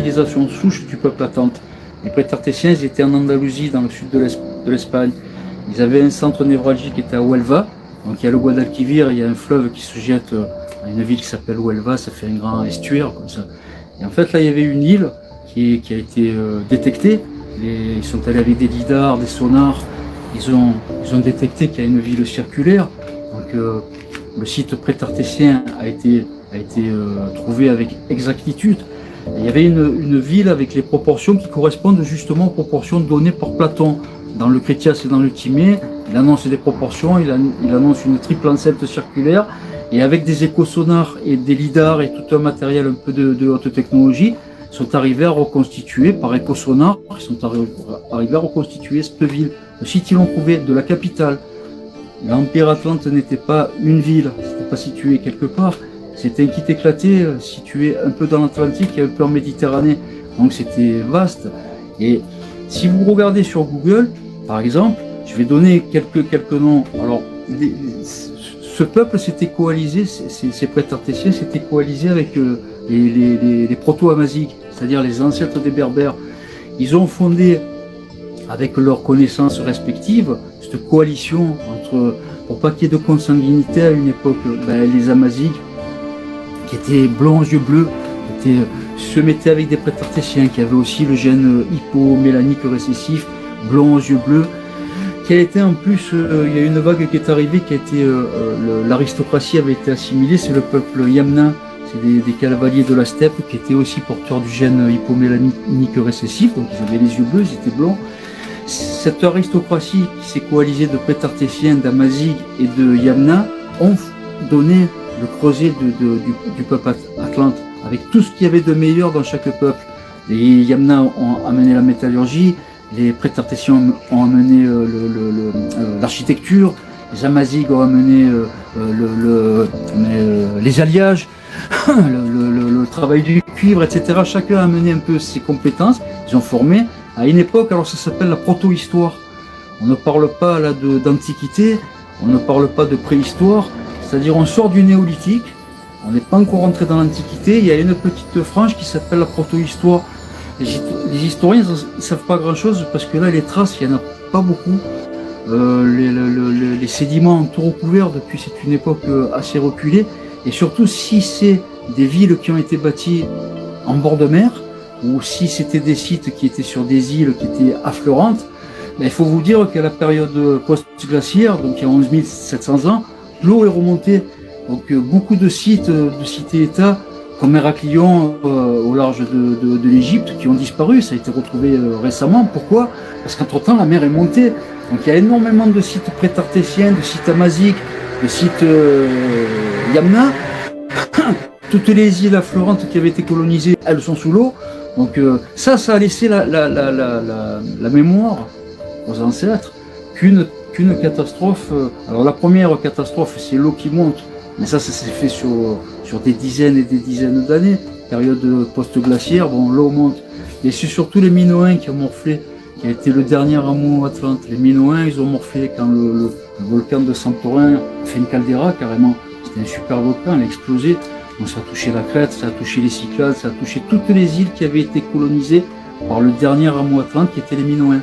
civilisation souche du peuple atlante. Les Prétartésiens, ils étaient en Andalousie, dans le sud de l'Espagne. Ils avaient un centre névralgique qui était à Huelva. Donc il y a le Guadalquivir, il y a un fleuve qui se jette à une ville qui s'appelle Huelva, ça fait un grand estuaire comme ça. Et en fait là il y avait une île qui a été détectée. Ils sont allés avec des lidars, des sonars, ils ont détecté qu'il y a une ville circulaire. Donc le site prétartésien a été trouvé avec exactitude. Et il y avait une ville avec les proportions qui correspondent justement aux proportions données par Platon. Dans le Critias et dans le Timée, il annonce des proportions, il annonce une triple enceinte circulaire, et avec des échosonars et des lidars et tout un matériel un peu de haute technologie, sont arrivés à reconstituer, par échosonar, ils sont arrivés à reconstituer cette ville. Le site, ils l'ont trouvé de la capitale. L'Empire Atlante n'était pas une ville, c'était pas situé quelque part, c'était un kit éclaté, situé un peu dans l'Atlantique et un peu en Méditerranée, donc c'était vaste. Et si vous regardez sur Google, par exemple, je vais donner quelques noms. Alors, ce peuple s'était coalisé, ces Prétartésiens s'étaient coalisés avec les proto-amaziques, c'est-à-dire les ancêtres des Berbères. Ils ont fondé, avec leurs connaissances respectives, cette coalition pour pas qu'il y ait de consanguinité à une époque. Les Amaziques, qui étaient blonds aux yeux bleus, se mettaient avec des Prétartésiens qui avaient aussi le gène hypomélanique récessif, blond aux yeux bleus, qui a été en plus, il y a une vague qui est arrivée, qui a été, l'aristocratie avait été assimilée, c'est le peuple Yamna, c'est des cavaliers de la steppe qui étaient aussi porteurs du gène hypomélanique récessif, donc ils avaient les yeux bleus, ils étaient blonds. Cette aristocratie qui s'est coalisée de Prétartésiens, d'Amaziques et de Yamna ont donné le creuset du peuple atlante, avec tout ce qu'il y avait de meilleur dans chaque peuple. Les Yamna ont amené la métallurgie, les Prétartésiens ont amené l'architecture, les Amaziques ont amené les alliages, le travail du cuivre, etc. Chacun a amené un peu ses compétences. Ils ont formé à une époque, alors ça s'appelle la proto-histoire. On ne parle pas là d'antiquité, on ne parle pas de préhistoire, c'est-à-dire on sort du néolithique, on n'est pas encore rentré dans l'antiquité, il y a une petite frange qui s'appelle la proto-histoire. Les historiens ne savent pas grand-chose parce que là, les traces, il n'y en a pas beaucoup. Les sédiments ont tout recouvert depuis, c'est une époque assez reculée. Et surtout, si c'est des villes qui ont été bâties en bord de mer, ou si c'était des sites qui étaient sur des îles qui étaient affleurantes, il faut vous dire qu'à la période post-glaciaire, donc il y a 11 700 ans, l'eau est remontée. Donc beaucoup de sites, de cités-États, comme Héraclion au large de l'Égypte, qui ont disparu. Ça a été retrouvé récemment. Pourquoi? Parce qu'entre-temps, la mer est montée. Donc il y a énormément de sites prétartésiens, de sites amaziques, de sites Yamna. Toutes les îles affleurantes qui avaient été colonisées, elles sont sous l'eau. Donc ça a laissé la mémoire aux ancêtres qu'une catastrophe. Alors la première catastrophe, c'est l'eau qui monte. Mais ça s'est fait sur des dizaines et des dizaines d'années. Période post-glaciaire, l'eau monte. Et c'est surtout les Minoens qui ont morflé, qui a été le dernier amour atlante. Les Minoens, ils ont morflé quand le volcan de Santorin a fait une caldeira carrément. C'était un super volcan, il a explosé. Donc ça a touché la Crète, ça a touché les Cyclades, ça a touché toutes les îles qui avaient été colonisées par le dernier amour atlante qui étaient les Minoens.